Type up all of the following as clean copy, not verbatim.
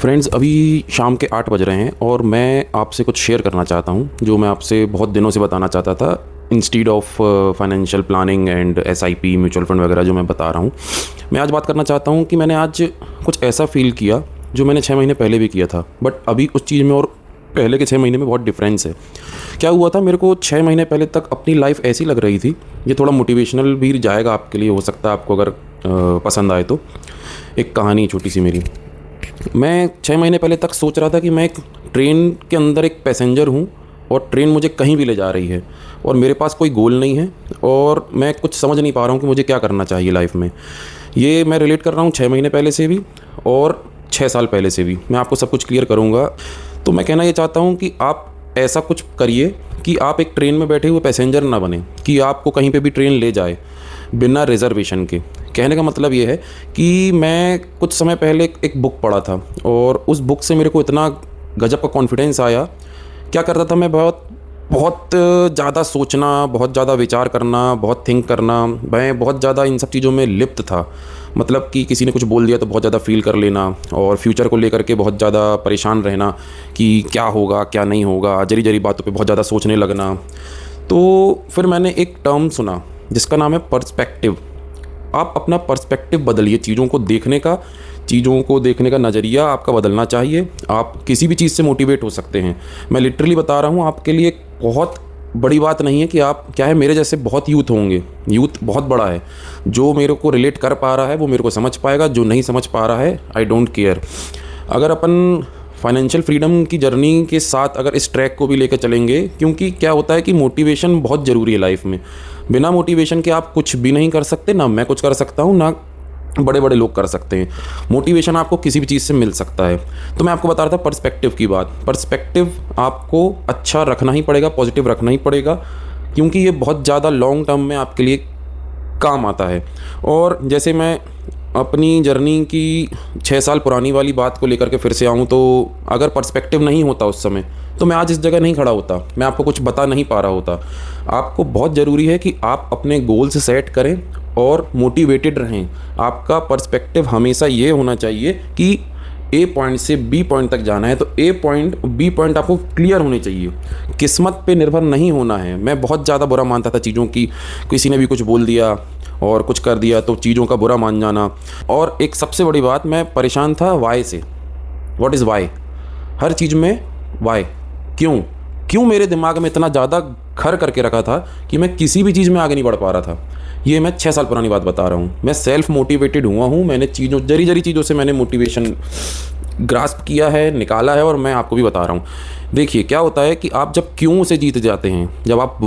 Friends, अभी शाम के 8 बज रहे हैं और मैं आपसे कुछ शेयर करना चाहता हूँ जो मैं आपसे बहुत दिनों से बताना चाहता था। Instead of financial planning and SIP mutual fund वगैरह जो मैं बता रहा हूँ, मैं आज बात करना चाहता हूँ कि मैंने आज कुछ ऐसा फ़ील किया जो मैंने 6 महीने पहले भी किया था, बट अभी उस चीज़ में और पहले के 6 महीने में बहुत डिफरेंस है। क्या हुआ था, मेरे को 6 महीने पहले तक अपनी लाइफ ऐसी लग रही थी। ये थोड़ा मोटिवेशनल भी जाएगा आपके लिए, हो सकता है आपको अगर पसंद आए तो। एक कहानी छोटी सी मेरी। मैं 6 महीने पहले तक सोच रहा था कि मैं एक ट्रेन के अंदर एक पैसेंजर हूँ और ट्रेन मुझे कहीं भी ले जा रही है और मेरे पास कोई गोल नहीं है और मैं कुछ समझ नहीं पा रहा हूँ कि मुझे क्या करना चाहिए लाइफ में। ये मैं रिलेट कर रहा हूँ 6 महीने पहले से भी और 6 साल पहले से भी। मैं आपको सब कुछ क्लियर करूँगा। तो मैं कहना ये चाहता हूँ कि आप ऐसा कुछ करिए कि आप एक ट्रेन में बैठे हुए पैसेंजर ना बने, कि आपको कहीं पे भी ट्रेन ले जाए बिना रिजर्वेशन के। कहने का मतलब ये है कि मैं कुछ समय पहले एक बुक पढ़ा था और उस बुक से मेरे को इतना गजब का कॉन्फिडेंस आया। क्या करता था मैं, बहुत बहुत ज़्यादा सोचना, बहुत ज़्यादा विचार करना, बहुत थिंक करना। मैं बहुत ज़्यादा इन सब चीज़ों में लिप्त था। मतलब कि किसी ने कुछ बोल दिया तो बहुत ज़्यादा फील कर लेना और फ्यूचर को लेकर के बहुत ज़्यादा परेशान रहना कि क्या होगा क्या नहीं होगा, जरी जरी बातों पे बहुत ज़्यादा सोचने लगना। तो फिर मैंने एक टर्म सुना जिसका नाम है पर्सपेक्टिव। आप अपना पर्सपेक्टिव बदलिए, चीज़ों को देखने का नज़रिया आपका बदलना चाहिए। आप किसी भी चीज़ से मोटिवेट हो सकते हैं। मैं लिटरली बता रहा हूँ, आपके लिए बहुत बड़ी बात नहीं है कि आप, क्या है, मेरे जैसे बहुत यूथ होंगे। यूथ बहुत बड़ा है। जो मेरे को रिलेट कर पा रहा है वो मेरे को समझ पाएगा, जो नहीं समझ पा रहा है आई डोंट केयर। अगर अपन फाइनेंशियल फ्रीडम की जर्नी के साथ अगर इस ट्रैक को भी लेकर चलेंगे, क्योंकि क्या होता है कि मोटिवेशन बहुत ज़रूरी है लाइफ में। बिना मोटिवेशन के आप कुछ भी नहीं कर सकते। ना मैं कुछ कर सकता हूँ, ना बड़े बड़े लोग कर सकते हैं। मोटिवेशन आपको किसी भी चीज़ से मिल सकता है। तो मैं आपको बता रहा था पर्सपेक्टिव की बात। पर्सपेक्टिव आपको अच्छा रखना ही पड़ेगा, पॉजिटिव रखना ही पड़ेगा, क्योंकि ये बहुत ज़्यादा लॉन्ग टर्म में आपके लिए काम आता है। और जैसे मैं अपनी जर्नी की 6 साल पुरानी वाली बात को लेकर के फिर से आऊँ, तो अगर पर्सपेक्टिव नहीं होता उस समय तो मैं आज इस जगह नहीं खड़ा होता, मैं आपको कुछ बता नहीं पा रहा होता। आपको बहुत ज़रूरी है कि आप अपने गोल्स सेट करें और मोटिवेटेड रहें। आपका पर्सपेक्टिव हमेशा ये होना चाहिए कि ए पॉइंट से बी पॉइंट तक जाना है तो ए पॉइंट बी पॉइंट आपको क्लियर होने चाहिए। किस्मत पे निर्भर नहीं होना है। मैं बहुत ज़्यादा बुरा मानता था चीज़ों की, किसी ने भी कुछ बोल दिया और कुछ कर दिया तो चीज़ों का बुरा मान जाना। और एक सबसे बड़ी बात, मैं परेशान था वाई से। What is why? हर चीज़ में वाई, क्यों मेरे दिमाग में इतना ज़्यादा घर करके रखा था कि मैं किसी भी चीज़ में आगे नहीं बढ़ पा रहा था। ये मैं 6 साल पुरानी बात बता रहा हूँ। मैं सेल्फ मोटिवेटेड हुआ हूँ। मैंने जरी जरी चीज़ों से मैंने मोटिवेशन ग्रास्प किया है, निकाला है, और मैं आपको भी बता रहा हूँ। देखिए क्या होता है कि आप जब क्यों से जीत जाते हैं, जब आप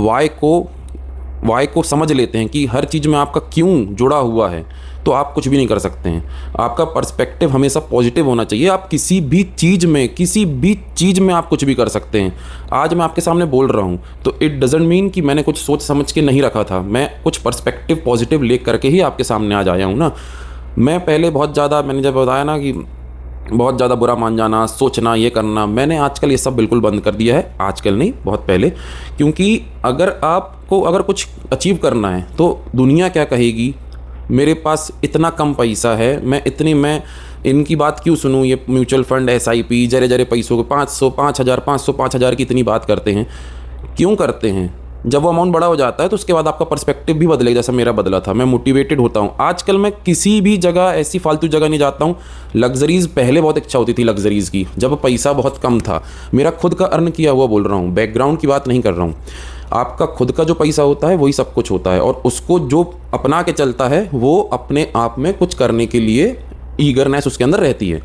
वाई को समझ लेते हैं कि हर चीज़ में आपका क्यों जुड़ा हुआ है, तो आप कुछ भी नहीं कर सकते हैं। आपका पर्सपेक्टिव हमेशा पॉजिटिव होना चाहिए। आप किसी भी चीज़ में आप कुछ भी कर सकते हैं। आज मैं आपके सामने बोल रहा हूँ तो इट डजेंट मीन कि मैंने कुछ सोच समझ के नहीं रखा था। मैं कुछ पर्सपेक्टिव पॉजिटिव ले करके ही आपके सामने आज आया हूँ ना। मैं पहले बहुत ज़्यादा, मैंने जब बताया ना कि बहुत ज़्यादा बुरा मान जाना, सोचना, ये करना, मैंने आजकल ये सब बिल्कुल बंद कर दिया है। आजकल नहीं, बहुत पहले। क्योंकि अगर कुछ अचीव करना है तो दुनिया क्या कहेगी, मेरे पास इतना कम पैसा है, मैं इनकी बात क्यों सुनूं। ये म्यूचुअल फंड, एसआईपी, जरे जरे पैसों को 500 5,000 की इतनी बात करते हैं। क्यों करते हैं? जब वो अमाउंट बड़ा हो जाता है तो उसके बाद आपका पर्सपेक्टिव भी बदलेगा, जैसा मेरा बदला था। मैं मोटिवेटेड होता हूँ। आजकल मैं किसी भी जगह ऐसी फालतू जगह नहीं जाता हूँ। लग्जरीज़ पहले बहुत इच्छा होती थी, लग्जरीज़ की, जब पैसा बहुत कम था। मेरा खुद का अर्न किया हुआ बोल रहा हूँ, बैकग्राउंड की बात नहीं कर रहा हूँ। आपका खुद का जो पैसा होता है वही सब कुछ होता है, और उसको जो अपना के चलता है वो अपने आप में कुछ करने के लिए ईगरनेस उसके अंदर रहती है।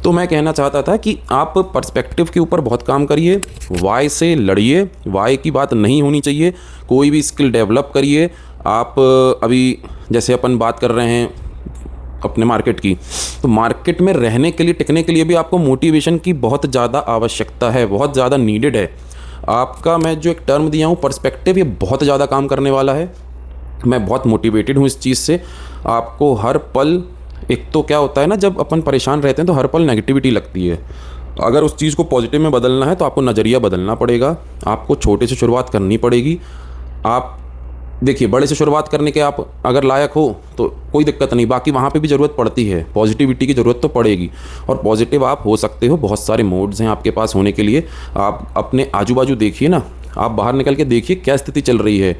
तो मैं कहना चाहता था कि आप पर्सपेक्टिव के ऊपर बहुत काम करिए, वाई से लड़िए। वाई की बात नहीं होनी चाहिए। कोई भी स्किल डेवलप करिए। आप अभी जैसे अपन बात कर रहे हैं अपने मार्केट की, तो मार्केट में रहने के लिए, टिकने के लिए भी आपको मोटिवेशन की बहुत ज़्यादा आवश्यकता है, बहुत ज़्यादा नीडेड है। आपका मैं जो एक टर्म दिया हूँ पर्सपेक्टिव, ये बहुत ज़्यादा काम करने वाला है। मैं बहुत मोटिवेटेड हूँ इस चीज़ से। आपको हर पल, एक तो क्या होता है ना, जब अपन परेशान रहते हैं तो हर पल नेगेटिविटी लगती है। अगर उस चीज़ को पॉजिटिव में बदलना है तो आपको नज़रिया बदलना पड़ेगा। आपको छोटे से शुरुआत करनी पड़ेगी। आप देखिए, बड़े से शुरुआत करने के आप अगर लायक हो तो कोई दिक्कत नहीं, बाकी वहाँ पे भी ज़रूरत पड़ती है, पॉजिटिविटी की ज़रूरत तो पड़ेगी। और पॉजिटिव आप हो सकते हो, बहुत सारे मोड्स हैं आपके पास होने के लिए। आप अपने आजू बाजू देखिए ना, आप बाहर निकल के देखिए क्या स्थिति चल रही है,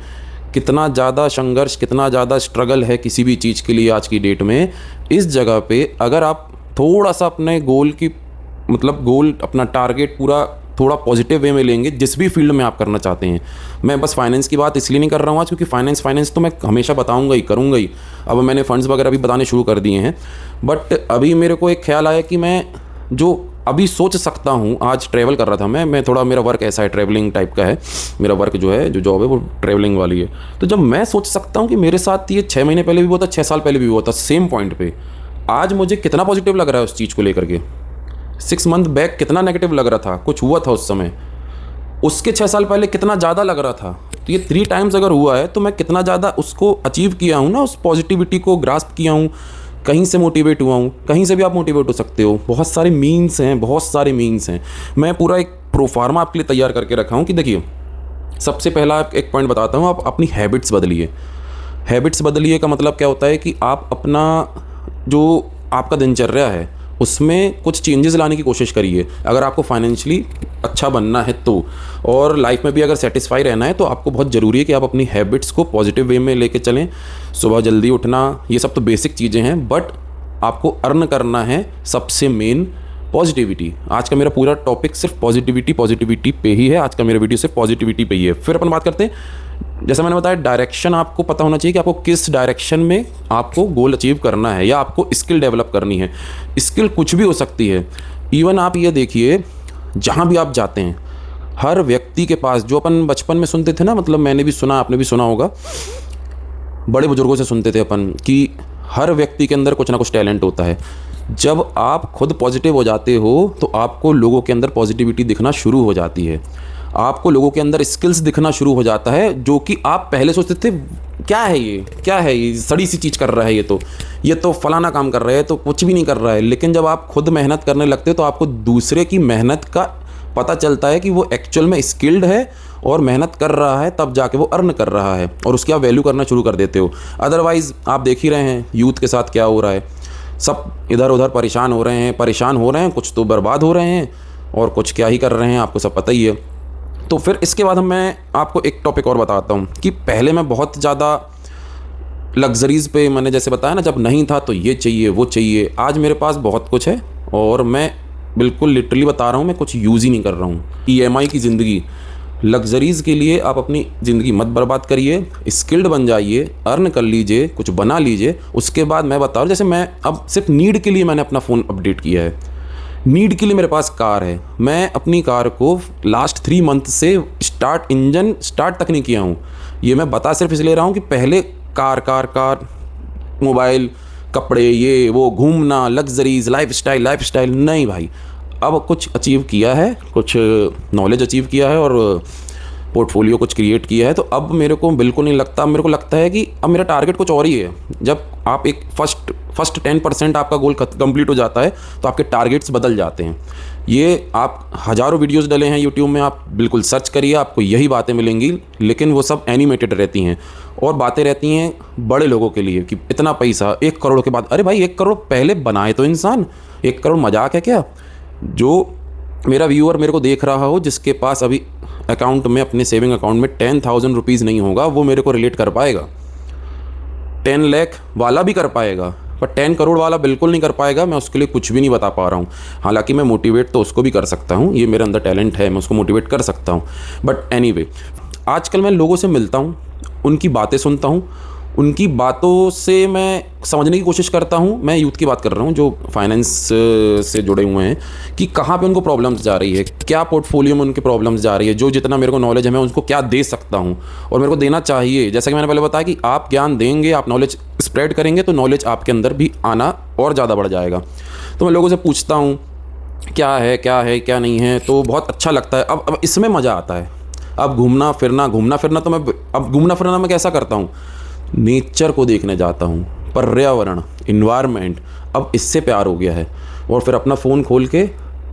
कितना ज़्यादा संघर्ष, कितना ज़्यादा स्ट्रगल है किसी भी चीज़ के लिए आज की डेट में। इस जगह पे अगर आप थोड़ा सा अपने गोल की, मतलब गोल, अपना टारगेट पूरा थोड़ा पॉजिटिव वे में लेंगे, जिस भी फील्ड में आप करना चाहते हैं। मैं बस फाइनेंस की बात इसलिए नहीं कर रहा हूँ आज, क्योंकि फाइनेंस तो मैं हमेशा बताऊँगा ही, करूँगा ही। अब मैंने फंड्स वगैरह भी बताने शुरू कर दिए हैं, बट अभी मेरे को एक ख्याल आया कि मैं जो अभी सोच सकता हूँ, आज ट्रैवल कर रहा था मैं थोड़ा, मेरा वर्क ऐसा है, ट्रैवलिंग टाइप का है मेरा वर्क, जो है, जो जॉब है वो ट्रैवलिंग वाली है। तो जब मैं सोच सकता हूँ कि मेरे साथ ये 6 महीने पहले भी हुआ था, 6 साल पहले भी हुआ था, सेम पॉइंट पे, आज मुझे कितना पॉजिटिव लग रहा है उस चीज़ को लेकर के। 6 मंथ बैक कितना नेगेटिव लग रहा था, कुछ हुआ था उस समय, उसके 6 साल पहले कितना ज़्यादा लग रहा था। तो ये 3 टाइम्स अगर हुआ है तो मैं कितना ज़्यादा उसको अचीव किया हूँ ना, उस पॉजिटिविटी को ग्रास्प किया हूँ, कहीं से मोटिवेट हुआ हूँ। कहीं से भी आप मोटिवेट हो सकते हो, बहुत सारे मीन्स हैं, बहुत सारे मीन्स हैं। मैं पूरा एक प्रोफार्मा आपके लिए तैयार करके रखा हूँ कि देखिए, सबसे पहला एक पॉइंट बताता हूँ, आप अपनी हैबिट्स बदलिए। हैबिट्स बदलिए का मतलब क्या होता है कि आप अपना जो आपका दिनचर्या है उसमें कुछ चेंजेस लाने की कोशिश करिए, अगर आपको फाइनेंशियली अच्छा बनना है तो। और लाइफ में भी अगर सेटिस्फाई रहना है तो आपको बहुत ज़रूरी है कि आप अपनी हैबिट्स को पॉजिटिव वे में लेके चलें। सुबह जल्दी उठना, ये सब तो बेसिक चीज़ें हैं, बट आपको अर्न करना है सबसे मेन पॉजिटिविटी। आज का मेरा पूरा टॉपिक सिर्फ पॉजिटिविटी पे ही है। आज का मेरा वीडियो सिर्फ पॉजिटिविटी पे ही है। फिर अपन बात करते हैं, जैसा मैंने बताया, डायरेक्शन आपको पता होना चाहिए कि आपको किस डायरेक्शन में आपको गोल अचीव करना है, या आपको स्किल डेवलप करनी है। स्किल कुछ भी हो सकती है। इवन आप ये देखिए, जहाँ भी आप जाते हैं, हर व्यक्ति के पास, जो अपन बचपन में सुनते थे ना, मतलब मैंने भी सुना, आपने भी सुना होगा, बड़े बुजुर्गों से सुनते थे अपन कि हर व्यक्ति के अंदर कुछ ना कुछ टैलेंट होता है। जब आप खुद पॉजिटिव हो जाते हो तो आपको लोगों के अंदर पॉजिटिविटी दिखना शुरू हो जाती है, आपको लोगों के अंदर स्किल्स दिखना शुरू हो जाता है, जो कि आप पहले सोचते थे क्या है ये सड़ी सी चीज़ कर रहा है, ये तो फलाना काम कर रहा है, तो कुछ भी नहीं कर रहा है। लेकिन जब आप खुद मेहनत करने लगते हो तो आपको दूसरे की मेहनत का पता चलता है कि वो एक्चुअल में स्किल्ड है और मेहनत कर रहा है, तब जाके वो अर्न कर रहा है और उसकी आप वैल्यू करना शुरू कर देते हो। अदरवाइज़ आप देख ही रहे हैं यूथ के साथ क्या हो रहा है, सब इधर उधर परेशान हो रहे हैं, कुछ तो बर्बाद हो रहे हैं और कुछ क्या ही कर रहे हैं, आपको सब पता ही है। तो फिर इसके बाद मैं आपको एक टॉपिक और बताता हूँ कि पहले मैं बहुत ज़्यादा लग्जरीज़ पे, मैंने जैसे बताया ना, जब नहीं था तो ये चाहिए वो चाहिए, आज मेरे पास बहुत कुछ है और मैं बिल्कुल लिटरली बता रहा हूँ, मैं कुछ यूज़ ही नहीं कर रहा हूँ। EMI की ज़िंदगी, लग्जरीज़ के लिए आप अपनी ज़िंदगी मत बर्बाद करिए, स्किल्ड बन जाइए, अर्न कर लीजिए, कुछ बना लीजिए। उसके बाद मैं बता रहा हूँ, जैसे मैं अब सिर्फ नीड के लिए मैंने अपना फ़ोन अपडेट किया है, नीड के लिए मेरे पास कार है, मैं अपनी कार को लास्ट 3 मंथ से इंजन स्टार्ट तक नहीं किया हूँ। ये मैं बता सिर्फ इसलिए रहा हूँ कि पहले कार, मोबाइल, कपड़े, ये वो, घूमना, लग्जरीज, लाइफस्टाइल, नहीं भाई। अब कुछ अचीव किया है, कुछ नॉलेज अचीव किया है और पोर्टफोलियो कुछ क्रिएट किया है, तो अब मेरे को बिल्कुल नहीं लगता, मेरे को लगता है कि अब मेरा टारगेट कुछ और ही है। जब आप एक फर्स्ट 10% आपका गोल कंप्लीट हो जाता है तो आपके टारगेट्स बदल जाते हैं। ये आप हज़ारों वीडियोस डले हैं यूट्यूब में, आप बिल्कुल सर्च करिए, आपको यही बातें मिलेंगी, लेकिन वो सब एनिमेटेड रहती हैं और बातें रहती हैं बड़े लोगों के लिए कि इतना पैसा 1 करोड़ के बाद। अरे भाई, 1 करोड़ पहले बनाए तो इंसान, 1 करोड़ मजाक है क्या? जो मेरा व्यूअर मेरे को देख रहा हो, जिसके पास अभी अकाउंट में, अपने सेविंग अकाउंट में 10,000 रुपीज़ नहीं होगा, वो मेरे को रिलेट कर पाएगा। 10 लाख वाला भी कर पाएगा, पर 10 करोड़ वाला बिल्कुल नहीं कर पाएगा। मैं उसके लिए कुछ भी नहीं बता पा रहा हूँ। हालांकि मैं मोटिवेट तो उसको भी कर सकता हूँ, ये मेरे अंदर टैलेंट है, मैं उसको मोटिवेट कर सकता हूँ। बट एनीवे, आजकल मैं लोगों से मिलता हूँ, उनकी बातें सुनता हूँ, उनकी बातों से मैं समझने की कोशिश करता हूँ। मैं यूथ की बात कर रहा हूँ जो फाइनेंस से जुड़े हुए हैं, कि कहाँ पे उनको प्रॉब्लम्स जा रही है, क्या पोर्टफोलियो में उनकी प्रॉब्लम्स जा रही है। जो जितना मेरे को नॉलेज है मैं उनको क्या दे सकता हूँ और मेरे को देना चाहिए। जैसा कि मैंने पहले बताया कि आप ज्ञान देंगे, आप नॉलेज स्प्रेड करेंगे तो नॉलेज आपके अंदर भी आना और ज़्यादा बढ़ जाएगा। तो मैं लोगों से पूछता हूँ क्या है क्या नहीं है, तो बहुत अच्छा लगता है। अब इसमें मज़ा आता है। अब घूमना फिरना तो मैं अब घूमना फिरना मैं कैसा करता हूँ, नेचर को देखने जाता हूँ, पर्यावरण, इन्वायरमेंट, अब इससे प्यार हो गया है। और फिर अपना फ़ोन खोल के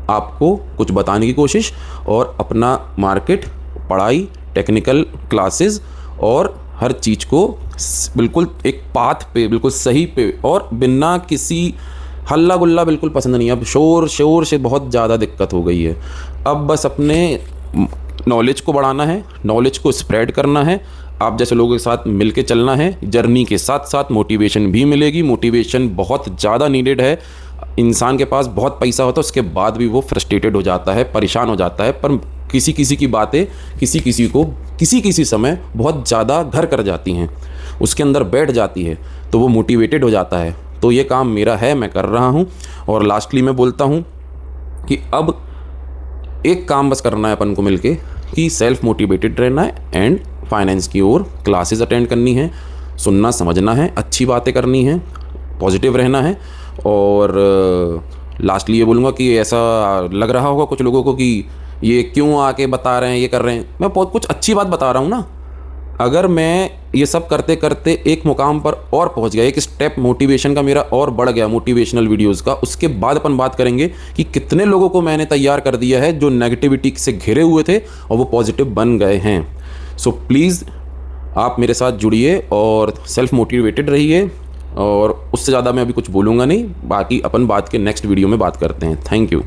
आपको कुछ बताने की कोशिश और अपना मार्केट, पढ़ाई, टेक्निकल क्लासेस और हर चीज़ को बिल्कुल एक पाथ पे, बिल्कुल सही पे, और बिना किसी हल्ला गुल्ला बिल्कुल पसंद नहीं है। अब शोर शोर से बहुत ज़्यादा दिक्कत हो गई है। अब बस अपने नॉलेज को बढ़ाना है, नॉलेज को स्प्रेड करना है, आप जैसे लोगों के साथ मिल के चलना है। जर्नी के साथ साथ मोटिवेशन भी मिलेगी। मोटिवेशन बहुत ज़्यादा नीडेड है। इंसान के पास बहुत पैसा होता है, उसके बाद भी वो फ्रस्ट्रेटेड हो जाता है, परेशान हो जाता है, पर किसी किसी की बातें किसी किसी को किसी किसी समय बहुत ज़्यादा घर कर जाती हैं, उसके अंदर बैठ जाती है, तो वो मोटिवेटेड हो जाता है। तो ये काम मेरा है, मैं कर रहा हूँ। और लास्टली मैं बोलता हूँ कि अब एक काम बस करना है अपन को मिलके, कि सेल्फ मोटिवेटेड रहना है एंड फाइनेंस की ओर क्लासेस अटेंड करनी है, सुनना समझना है, अच्छी बातें करनी है, पॉजिटिव रहना है। और लास्टली ये बोलूँगा कि ऐसा लग रहा होगा कुछ लोगों को कि ये क्यों आके बता रहे हैं, ये कर रहे हैं, मैं बहुत कुछ अच्छी बात बता रहा हूँ ना। अगर मैं ये सब करते करते एक मुकाम पर और पहुंच गया, एक स्टेप मोटिवेशन का मेरा और बढ़ गया, मोटिवेशनल वीडियोस का, उसके बाद अपन बात करेंगे कि कितने लोगों को मैंने तैयार कर दिया है जो नेगेटिविटी से घिरे हुए थे और वो पॉजिटिव बन गए हैं। सो प्लीज़ आप मेरे साथ जुड़िए और सेल्फ मोटिवेटेड रहिए। और उससे ज़्यादा मैं अभी कुछ बोलूँगा नहीं, बाकी अपन बात के नेक्स्ट वीडियो में बात करते हैं। Thank you.